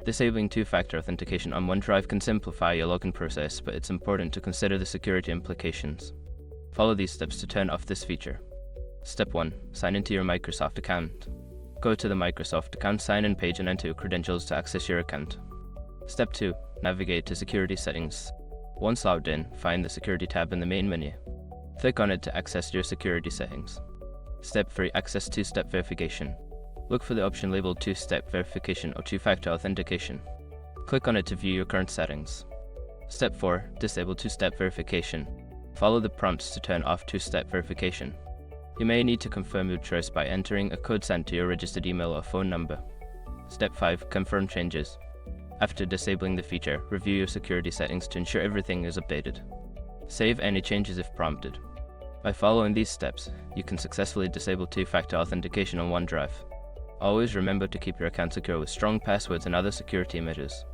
Disabling two-factor authentication on OneDrive can simplify your login process, but it's important to consider the security implications. Follow these steps to turn off this feature. Step 1. Sign into your Microsoft account. Go to the Microsoft account sign-in page and enter your credentials to access your account. Step 2. Navigate to Security Settings. Once logged in, find the Security tab in the main menu. Click on it to access your security settings. Step 3. Access two-step verification. Look for the option labeled two-step verification or two-factor authentication. Click on it to view your current settings. Step 4. Disable two-step verification. Follow the prompts to turn off two-step verification. You may need to confirm your choice by entering a code sent to your registered email or phone number. Step 5. Confirm changes. After disabling the feature, review your security settings to ensure everything is updated. Save any changes if prompted. By following these steps, you can successfully disable two-factor authentication on OneDrive. Always remember to keep your account secure with strong passwords and other security measures.